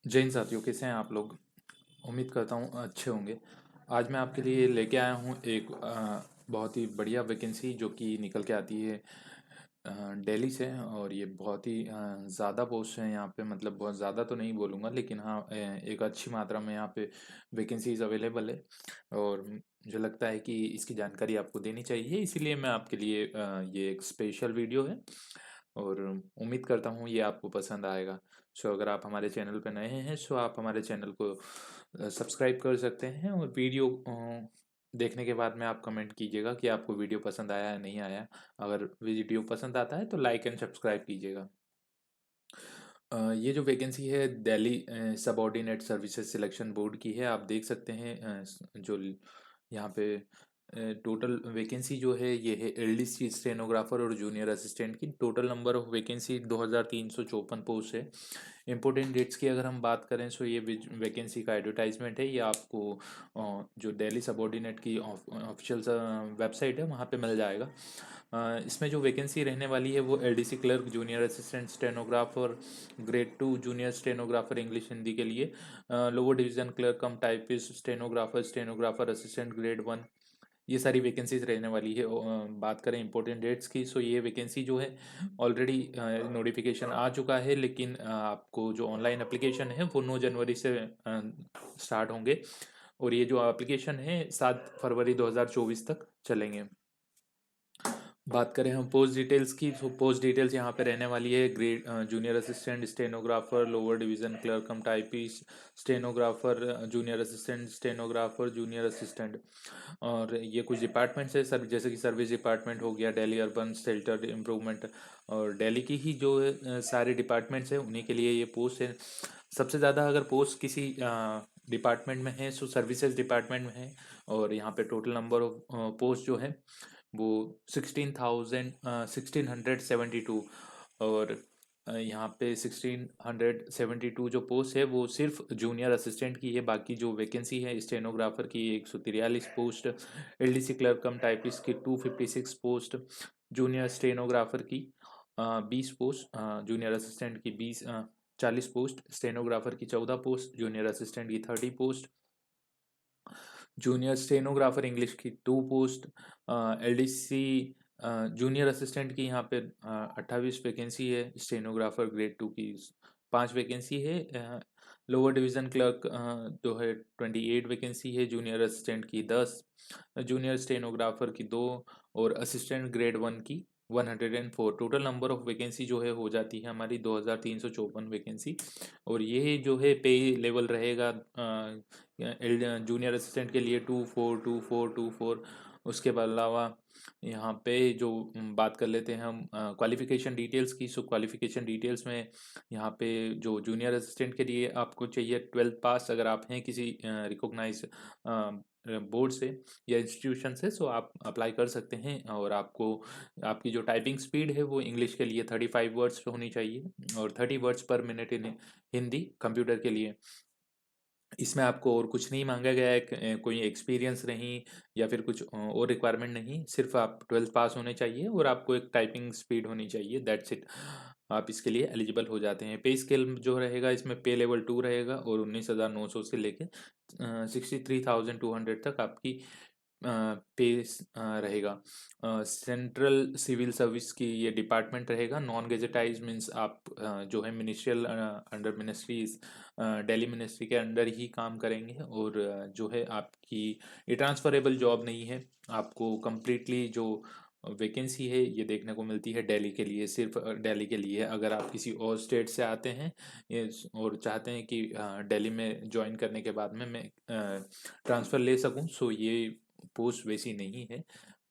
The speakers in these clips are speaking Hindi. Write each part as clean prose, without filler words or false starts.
जय हिंद साथियों, कैसे हैं आप लोग। उम्मीद करता हूँ अच्छे होंगे। आज मैं आपके लिए लेके आया हूँ एक बहुत ही बढ़िया वैकेंसी जो कि निकल के आती है दिल्ली से। और ये बहुत ही ज़्यादा पोस्ट है यहाँ पे, मतलब बहुत ज़्यादा तो नहीं बोलूँगा, लेकिन हाँ एक अच्छी मात्रा में यहाँ पे वैकेंसीज अवेलेबल है। और मुझे लगता है कि इसकी जानकारी आपको देनी चाहिए, इसीलिए मैं आपके लिए ये एक स्पेशल वीडियो है। और उम्मीद करता हूँ ये आपको पसंद आएगा। सो अगर आप हमारे चैनल पर नए हैं सो आप हमारे चैनल को सब्सक्राइब कर सकते हैं, और वीडियो देखने के बाद में आप कमेंट कीजिएगा कि आपको वीडियो पसंद आया या नहीं आया। अगर वीडियो पसंद आता है तो लाइक एंड सब्सक्राइब कीजिएगा। ये जो वैकेंसी है Delhi subordinate services selection board की है। आप देख सकते हैं जो यहाँ पे टोटल वैकेंसी जो है ये है एलडीसी स्टेनोग्राफर और जूनियर असिस्टेंट की। Total number of vacancy 2354 post है। इम्पोर्टेंट डेट्स की अगर हम बात करें सो ये वैकेंसी का एडवर्टाइजमेंट है, ये आपको जो दिल्ली सबऑर्डिनेट की ऑफिशियल वेबसाइट है वहाँ पे मिल जाएगा। इसमें जो वैकेंसी रहने वाली है वो LDC clerk, junior assistant stenographer, grade 2 junior stenographer English Hindi के लिए, लोअर डिवीजन क्लर्क कम typist stenographer, stenographer assistant grade 1, ये सारी वैकेंसीज रहने वाली है। बात करें इंपॉर्टेंट डेट्स की सो ये वैकेंसी जो है ऑलरेडी नोटिफिकेशन आ चुका है, लेकिन आपको जो ऑनलाइन एप्लीकेशन है वो 9 जनवरी से स्टार्ट होंगे। और ये जो एप्लीकेशन है 7 फरवरी 2024 तक चलेंगे। बात करें हम पोस्ट डिटेल्स की तो पोस्ट डिटेल्स यहाँ पे रहने वाली है grade junior assistant stenographer, lower division clerk कम typist stenographer, junior assistant stenographer, junior assistant. और ये कुछ डिपार्टमेंट्स है सर, जैसे कि सर्विस डिपार्टमेंट हो गया, दिल्ली अर्बन शेल्टर इम्प्रूवमेंट, और दिल्ली की ही जो सारे डिपार्टमेंट्स हैं उन्हीं के लिए ये पोस्ट है। सबसे ज़्यादा अगर पोस्ट किसी डिपार्टमेंट में है सो सर्विसेज डिपार्टमेंट में है। और यहाँ पे टोटल नंबर ऑफ पोस्ट जो है वो 1672। और यहाँ पे 1672 जो पोस्ट है वो सिर्फ जूनियर असिस्टेंट की है। बाकी जो वैकेंसी है स्टेनोग्राफर की 143 पोस्ट, एलडीसी क्लर्क कम टाइपिस्ट की 256 पोस्ट, जूनियर स्टेनोग्राफर की 20 पोस्ट, जूनियर असिस्टेंट की 40 पोस्ट, स्टेनोग्राफर की 14 पोस्ट, जूनियर असिस्टेंट की 30 पोस्ट, जूनियर स्टेनोग्राफर इंग्लिश की 2 पोस्ट, एलडीसी जूनियर असिस्टेंट की यहाँ पे 28 वैकेंसी है, स्टेनोग्राफर ग्रेड 2 की 5 वैकेंसी है, लोअर डिवीजन क्लर्क जो है 28 वैकेंसी है, जूनियर असिस्टेंट की 10, जूनियर स्टेनोग्राफर की 2, और असिस्टेंट ग्रेड 1 की 104। टोटल नंबर ऑफ वैकेंसी जो है हो जाती है हमारी 2354 वैकेंसी। और ये जो है पे लेवल रहेगा जूनियर असिस्टेंट के लिए 242424। उसके अलावा यहाँ पे जो बात कर लेते हैं हम क्वालिफिकेशन डिटेल्स की। सो क्वालिफिकेशन डिटेल्स में यहाँ पे जो जूनियर असिस्टेंट के लिए आपको चाहिए 12th पास, अगर आप हैं किसी रिकॉग्नाइज बोर्ड से या इंस्टीट्यूशन से सो आप अप्लाई कर सकते हैं। और आपको आपकी जो टाइपिंग स्पीड है वो इंग्लिश के लिए 35 वर्ड्स पे होनी चाहिए और 30 words per minute in Hindi computer के लिए। इसमें आपको और कुछ नहीं मांगा गया है, कोई एक्सपीरियंस नहीं या फिर कुछ और रिक्वायरमेंट नहीं, सिर्फ आप 12th पास होने चाहिए और आपको एक टाइपिंग स्पीड होनी चाहिए, दैट्स इट। आप इसके लिए एलिजिबल हो जाते हैं। पे स्केल जो रहेगा इसमें पे लेवल 2 रहेगा और 19,900 से लेके 63,200 तक आपकी पे रहेगा। सेंट्रल सिविल सर्विस की ये डिपार्टमेंट रहेगा। नॉन गेजेटाइज मीन्स आप जो है ministerial under ministries Delhi ministry के अंडर ही काम करेंगे। और जो है आपकी ये ट्रांसफरेबल जॉब नहीं है। आपको कंप्लीटली जो वैकेंसी है ये देखने को मिलती है दिल्ली के लिए, सिर्फ दिल्ली के लिए। अगर आप किसी और स्टेट से आते हैं और चाहते हैं कि दिल्ली में ज्वाइन करने के बाद में मैं ट्रांसफ़र ले सकूं सो ये पोस्ट वैसी नहीं है।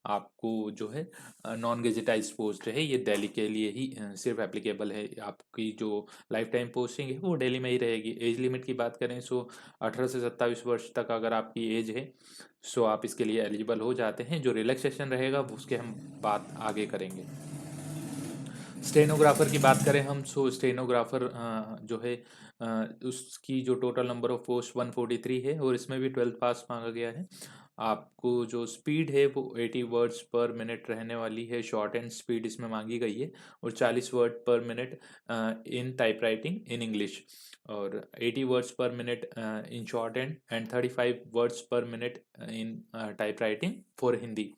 आपको जो है नॉन गेजेटाइज पोस्ट है, ये दिल्ली के लिए ही सिर्फ एप्लीकेबल है। आपकी जो लाइफ टाइम पोस्टिंग है वो दिल्ली में ही रहेगी। एज लिमिट की बात करें सो 18 से 27 वर्ष तक अगर आपकी एज है सो आप इसके लिए एलिजिबल हो जाते हैं। जो रिलैक्सेशन रहेगा उसके हम बात आगे करेंगे। स्टेनोग्राफर की बात करें हम सो स्टेनोग्राफर जो है उसकी जो टोटल नंबर ऑफ पोस्ट 143 है और इसमें भी 12th पास मांगा गया है। आपको जो स्पीड है वो 80 वर्ड्स पर मिनट रहने वाली है, शॉर्ट एंड स्पीड इसमें मांगी गई है, और 40 वर्ड पर minute in type writing in English, और 80 words per minute in short and 35 words per minute in type writing for Hindi.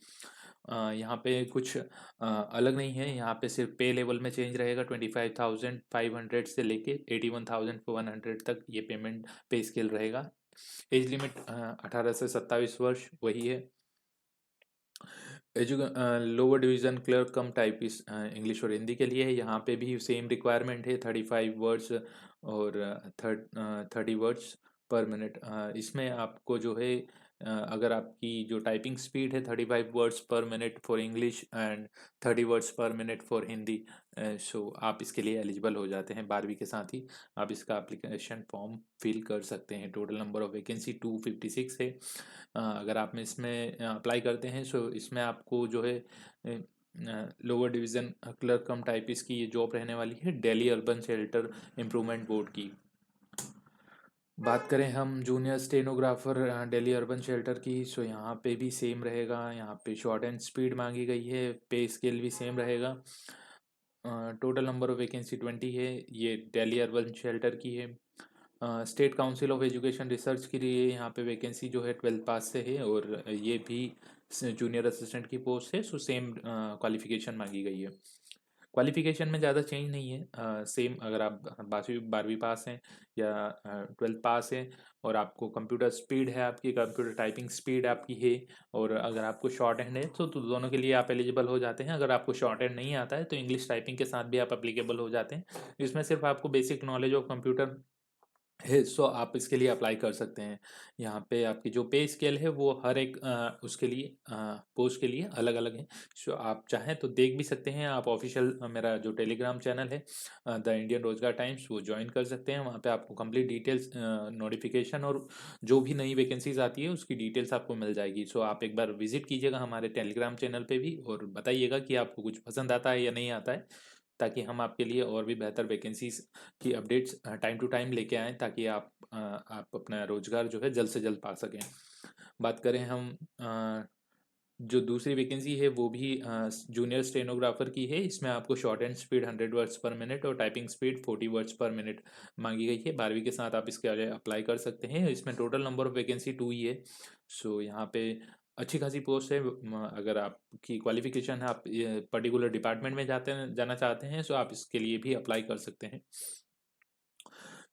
यहाँ पे कुछ अलग नहीं है, यहाँ पे सिर्फ पे लेवल में चेंज रहेगा। 25,500 से लेके 81,100 तक ये पेमेंट पे स्केल रहेगा। एज लिमिट 18 से 27 वर्ष वही है। लोअर डिवीजन क्लर्क कम टाइपिस्ट इंग्लिश और हिंदी के लिए है, यहाँ पे भी सेम रिक्वायरमेंट है, 35 वर्ड्स और 30 वर्ड्स पर मिनट। इसमें आपको जो है अगर आपकी जो टाइपिंग स्पीड है 35 words per minute for English and 30 words per minute for Hindi, so आप इसके लिए एलिजिबल हो जाते हैं। 12वीं के साथ ही आप इसका एप्लीकेशन फॉर्म फिल कर सकते हैं। टोटल नंबर ऑफ वैकेंसी 256 है। अगर आप में इसमें अप्लाई करते हैं सो इसमें आपको जो है लोअर डिवीज़न क्लर्क कम टाइपिस्ट की ये जॉब रहने वाली है, Delhi urban shelter improvement board की। बात करें हम junior stenographer Delhi urban shelter की, सो यहाँ पे भी सेम रहेगा। यहाँ पे शॉर्ट एंड स्पीड मांगी गई है, पे स्केल भी सेम रहेगा। टोटल नंबर ऑफ वैकेंसी 20 है, ये दिल्ली अर्बन शेल्टर की है। State council of education research के लिए यहाँ पे वैकेंसी जो है 12 पास से है, और ये भी जूनियर असिस्टेंट की पोस्ट है, सो सेम क्वालिफिकेशन मांगी गई है। क्वालिफिकेशन में ज़्यादा चेंज नहीं है, सेम। अगर आप 12वीं पास हैं या 12th पास है, और आपको कंप्यूटर स्पीड है, आपकी कंप्यूटर टाइपिंग स्पीड आपकी है, और अगर आपको शॉर्ट हैंड है तो दोनों के लिए आप एलिजिबल हो जाते हैं। अगर आपको शॉर्ट हैंड नहीं आता है तो इंग्लिश टाइपिंग के साथ भी आप एप्लीकेबल हो जाते हैं। इसमें सिर्फ आपको बेसिक नॉलेज ऑफ कंप्यूटर है, सो आप इसके लिए अप्लाई कर सकते हैं। यहाँ पे आपकी जो पे स्केल है वो हर एक उसके लिए पोस्ट के लिए अलग अलग है। सो आप चाहें तो देख भी सकते हैं। आप ऑफिशियल मेरा जो टेलीग्राम चैनल है द इंडियन रोजगार टाइम्स, वो ज्वाइन कर सकते हैं। वहाँ पे आपको कंप्लीट डिटेल्स, नोटिफिकेशन और जो भी नई वैकेंसीज आती है उसकी डिटेल्स आपको मिल जाएगी। सो आप एक बार विजिट कीजिएगा हमारे टेलीग्राम चैनल पे भी, और बताइएगा कि आपको कुछ पसंद आता है या नहीं आता है, ताकि हम आपके लिए और भी बेहतर वैकेंसीज की अपडेट्स टाइम टू टाइम लेके आएँ, ताकि आप अपना रोजगार जो है जल्द से जल्द पा सकें। बात करें हम जो दूसरी वैकेंसी है वो भी जूनियर स्टेनोग्राफर की है। इसमें आपको shorthand speed 100 words per minute और typing speed 40 words per minute मांगी गई है। 12वीं के साथ आप इसके लिए अप्लाई कर सकते हैं। इसमें टोटल नंबर ऑफ वैकेंसी 2 ही है। सो यहाँ पे अच्छी खासी पोस्ट है। अगर आपकी क्वालिफिकेशन है, आप पर्टिकुलर डिपार्टमेंट में जाना चाहते हैं, सो आप इसके लिए भी अप्लाई कर सकते हैं।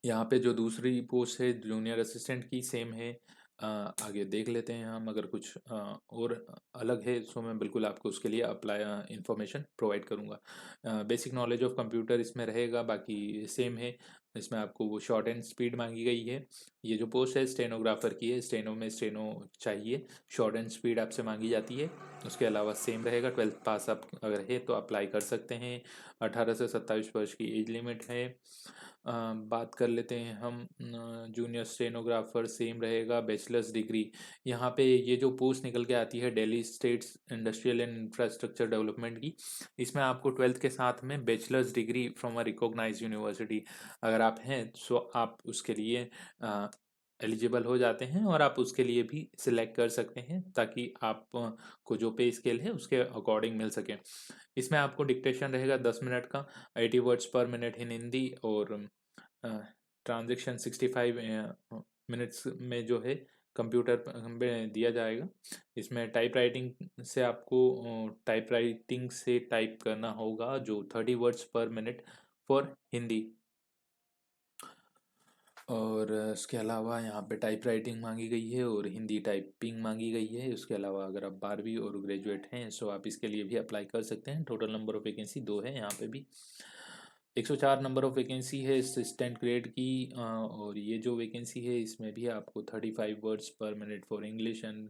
यहाँ पे जो दूसरी पोस्ट है जूनियर असिस्टेंट की, सेम है। आगे देख लेते हैं हम। अगर कुछ और अलग है सो मैं बिल्कुल आपको उसके लिए अप्लाई इंफॉर्मेशन प्रोवाइड करूँगा। बेसिक नॉलेज ऑफ कंप्यूटर इसमें रहेगा, बाकी सेम है। इसमें आपको वो शॉर्ट एंड स्पीड मांगी गई है। ये जो पोस्ट है स्टेनोग्राफर की है, स्टेनो में स्टेनो चाहिए, शॉर्ट एंड स्पीड आपसे मांगी जाती है। उसके अलावा सेम रहेगा। 12th पास आप अगर है तो अप्लाई कर सकते हैं। 18 से 27 वर्ष की एज लिमिट है। बात कर लेते हैं हम जूनियर स्टेनोग्राफर, सेम रहेगा। बैचलर्स डिग्री, यहाँ पे ये जो पोस्ट निकल के आती है Delhi States Industrial and Infrastructure Development की, इसमें आपको 12th के साथ में bachelor's degree from a recognised university अगर आप हैं सो आप उसके लिए एलिजिबल हो जाते हैं, और आप उसके लिए भी सिलेक्ट कर सकते हैं, ताकि आप को जो पे स्केल है उसके अकॉर्डिंग मिल सके। इसमें आपको डिक्टेशन रहेगा 10 मिनट का, 80 words per minute in Hindi, और ट्रांजेक्शन 65 मिनट्स में जो है कंप्यूटर में दिया जाएगा। इसमें टाइप राइटिंग से आपको टाइप राइटिंग से टाइप करना होगा जो 30 words per minute for Hindi, और इसके अलावा यहाँ पे टाइप राइटिंग मांगी गई है और हिंदी टाइपिंग मांगी गई है। उसके अलावा अगर आप 12वीं और ग्रेजुएट हैं सो आप इसके लिए भी अप्लाई कर सकते हैं। टोटल नंबर ऑफ वैकेंसी 2 है। यहाँ पे भी 104 नंबर ऑफ वैकेंसी है असिस्टेंट ग्रेड की, और ये जो वैकेंसी है इसमें भी आपको 35 words per minute for English and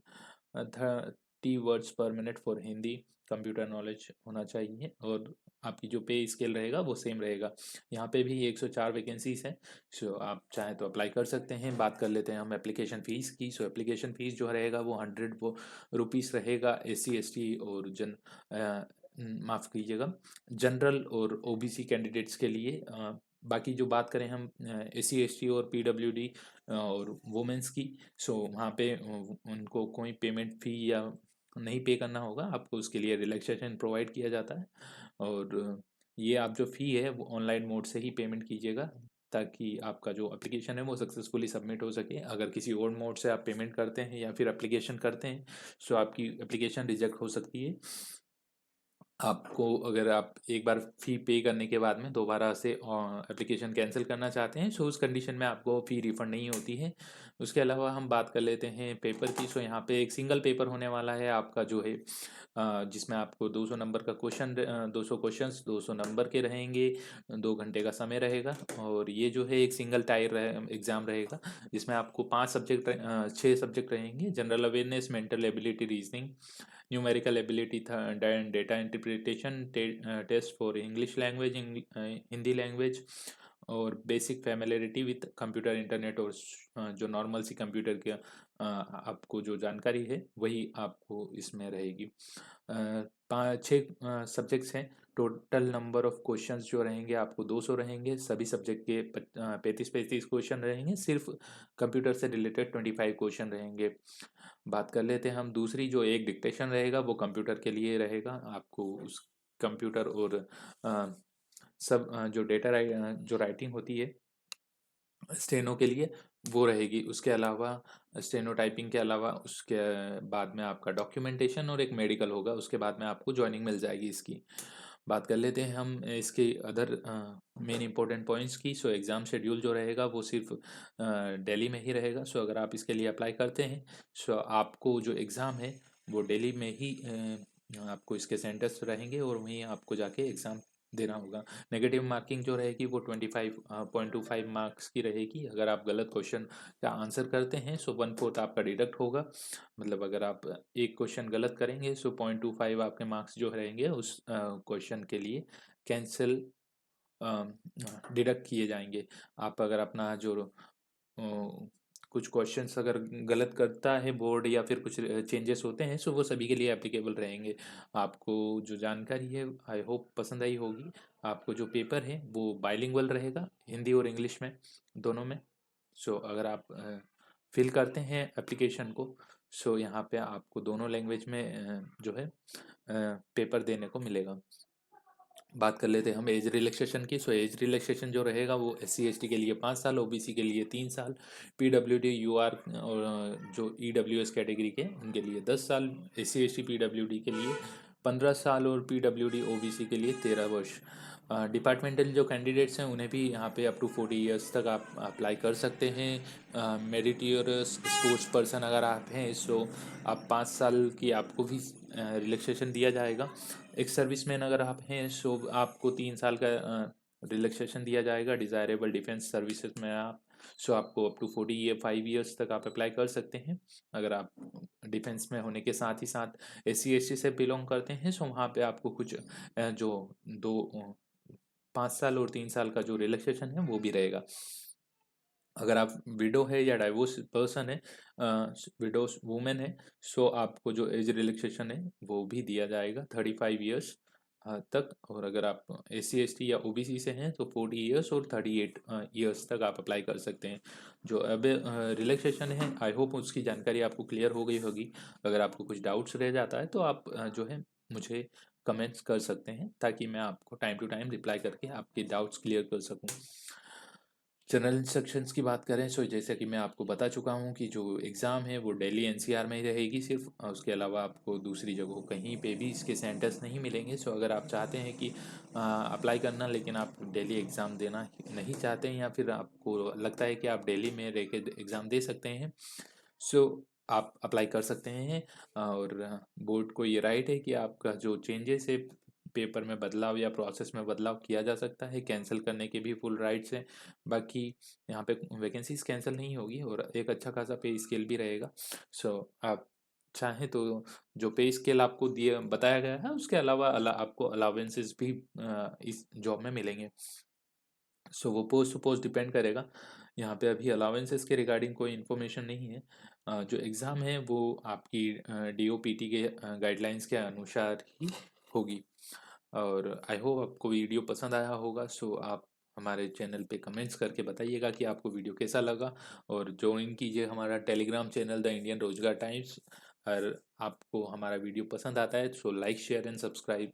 30 words per minute for Hindi computer knowledge होना चाहिए, और आपकी जो पे स्केल रहेगा वो सेम रहेगा। यहाँ पे भी 104 वैकेंसीज हैं, सो आप चाहें तो अप्लाई कर सकते हैं। बात कर लेते हैं हम एप्लीकेशन फ़ीस की। सो एप्लीकेशन फ़ीस जो रहेगा वो 100 रुपीज़ रहेगा। SC ST और माफ़ कीजिएगा, जनरल और OBC कैंडिडेट्स के लिए बाकी जो बात करें हम SC ST और PWD और वुमेंस की, सो वहाँ पे उनको कोई पेमेंट फ़ी या नहीं पे करना होगा, आपको उसके लिए रिलैक्सेशन प्रोवाइड किया जाता है। और ये आप जो फ़ी है वो ऑनलाइन मोड से ही पेमेंट कीजिएगा, ताकि आपका जो एप्लीकेशन है वो सक्सेसफुली सबमिट हो सके। अगर किसी और मोड से आप पेमेंट करते हैं या फिर एप्लीकेशन करते हैं, सो आपकी एप्लीकेशन रिजेक्ट हो सकती है। आपको अगर आप एक बार फ़ी पे करने के बाद में दोबारा से एप्लीकेशन कैंसिल करना चाहते हैं, सो उस कंडीशन में आपको फ़ी रिफ़ंड नहीं होती है। उसके अलावा हम बात कर लेते हैं पेपर की। सो यहाँ पे एक सिंगल पेपर होने वाला है आपका जो है, जिसमें आपको 200 नंबर का 200 क्वेश्चंस 200 नंबर के रहेंगे, 2 घंटे का समय रहेगा। और ये जो है एक सिंगल टायर एग्ज़ाम रहेगा, जिसमें आपको 6 सब्जेक्ट रहेंगे: general awareness, mental ability, reasoning, numerical ability था, data interpretation, test for English language, Hindi language, और basic familiarity with computer, internet, और जो नॉर्मल सी कंप्यूटर के आपको जो जानकारी है वही आपको इसमें रहेगी। 6 सब्जेक्ट्स हैं। टोटल नंबर ऑफ क्वेश्चंस जो रहेंगे आपको 200 रहेंगे। सभी सब्जेक्ट के 35-35 क्वेश्चन रहेंगे। सिर्फ कंप्यूटर से रिलेटेड 25 क्वेश्चन रहेंगे। बात कर लेते हैं हम दूसरी, जो एक डिक्टेशन रहेगा वो कंप्यूटर के लिए रहेगा। आपको उस कंप्यूटर और जो जो राइटिंग होती है स्टेनो के लिए, वो रहेगी। उसके अलावा स्टेनो टाइपिंग के अलावा उसके बाद में आपका डॉक्यूमेंटेशन और एक मेडिकल होगा। उसके बाद में आपको ज्वाइनिंग मिल जाएगी इसकी। बात कर लेते हैं हम इसके अदर मेन इंपॉर्टेंट पॉइंट्स की। सो एग्ज़ाम शेड्यूल जो रहेगा वो सिर्फ दिल्ली में ही रहेगा। सो अगर आप इसके लिए अप्लाई करते हैं, सो आपको जो एग्ज़ाम है वो दिल्ली में ही आपको इसके सेंटर्स रहेंगे और वहीं आपको जाके एग्ज़ाम देना होगा। नेगेटिव मार्किंग जो रहेगी वो 25.25 मार्क्स की रहेगी। अगर आप गलत क्वेश्चन का आंसर करते हैं, सो 1/4 आपका डिडक्ट होगा। मतलब अगर आप एक क्वेश्चन गलत करेंगे, सो 0.25 आपके मार्क्स जो रहेंगे उस क्वेश्चन के लिए कैंसिल डिडक्ट किए जाएंगे। आप अगर अपना जो कुछ क्वेश्चंस अगर गलत करता है बोर्ड या फिर कुछ चेंजेस होते हैं, सो वो सभी के लिए एप्लीकेबल रहेंगे। आपको जो जानकारी है आई होप पसंद आई होगी। आपको जो पेपर है वो बाइलिंगुअल रहेगा, हिंदी और इंग्लिश में, दोनों में। सो अगर आप फिल करते हैं एप्लीकेशन को, सो यहाँ पे आपको दोनों लैंग्वेज में जो है पेपर देने को मिलेगा। बात कर लेते हैं हम एज रिलैक्सेशन की। सो एज रिलैक्सेशन जो रहेगा वो SC ST के लिए 5 साल, OBC के लिए 3 साल, PWD UR और जो EWS कैटेगरी के उनके लिए 10 साल, SC ST PWD के लिए 15 साल और PWD OBC के लिए 13 वर्ष। डिपार्टमेंटल जो कैंडिडेट्स हैं उन्हें भी यहाँ पे अप टू 40 ईयर्स तक आप अप्लाई कर सकते हैं। मेरिटियस स्पोर्ट्स पर्सन अगर आप हैं, सो आप 5 साल की आपको भी रिलैक्सेशन दिया जाएगा। एक सर्विसमैन अगर आप हैं, सो आपको 3 साल का रिलैक्सेशन दिया जाएगा। डिज़ायरेबल डिफेंस सर्विसेज में आप, सो आपको अप टू 45 ईयर्स तक आप अप्लाई कर सकते हैं। अगर आप डिफेंस में होने के साथ ही साथ SC ST से बिलोंग करते हैं, सो वहाँ पे आपको कुछ जो 5 साल और 3 साल का जो रिलैक्सेशन है वो भी रहेगा। अगर आप विडो है या डाइवोर्स पर्सन है, विडोस वुमेन है, सो आपको जो एज रिलैक्सेशन है वो भी दिया जाएगा 35 ईयर्स तक। और अगर आप SC ST या OBC से हैं तो 40 ईयर्स और 38 ईयर्स तक आप अप्लाई कर सकते हैं। जो अब रिलैक्सेशन है, आई होप उसकी जानकारी आपको क्लियर हो गई होगी। अगर आपको कुछ डाउट्स रह जाता है तो आप जो है मुझे कमेंट्स कर सकते हैं, ताकि मैं आपको टाइम टू टाइम रिप्लाई करके आपके डाउट्स क्लियर कर सकूं। जनरल इंस्ट्रक्शंस की बात करें, सो जैसे कि मैं आपको बता चुका हूँ कि जो एग्ज़ाम है वो दिल्ली NCR में ही रहेगी सिर्फ, उसके अलावा आपको दूसरी जगहों कहीं पे भी इसके सेंटर्स नहीं मिलेंगे। सो अगर आप चाहते हैं कि अप्लाई करना, लेकिन आप दिल्ली एग्ज़ाम देना नहीं चाहते हैं, या फिर आपको लगता है कि आप दिल्ली में रह के एग्ज़ाम दे सकते हैं, सो आप अप्लाई कर सकते हैं। और बोर्ड को ये राइट है कि आपका जो चेंजेस है पेपर में बदलाव या प्रोसेस में बदलाव किया जा सकता है, कैंसिल करने के भी फुल राइट्स हैं। बाकी यहाँ पे वैकेंसीज कैंसिल नहीं होगी और एक अच्छा खासा पे स्केल भी रहेगा। सो आप चाहें तो जो पे स्केल आपको दिए बताया गया है उसके अलावा आपको अलावेंसेस भी इस जॉब में मिलेंगे। सो वो पोस्ट टू पोस्ट डिपेंड करेगा। यहाँ पे अभी अलावेंसेस के रिगार्डिंग कोई इन्फॉर्मेशन नहीं है। जो एग्ज़ाम है वो आपकी DOPT के गाइडलाइंस के अनुसार ही होगी। और आई होप आपको वीडियो पसंद आया होगा। सो आप हमारे चैनल पे कमेंट्स करके बताइएगा कि आपको वीडियो कैसा लगा, और ज्वाइन कीजिए हमारा Telegram channel the Indian Rozgar Times. और आपको हमारा वीडियो पसंद आता है so like share and subscribe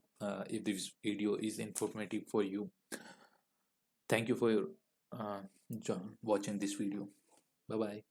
if this video is informative for you. Thank you for watching this video. Bye bye.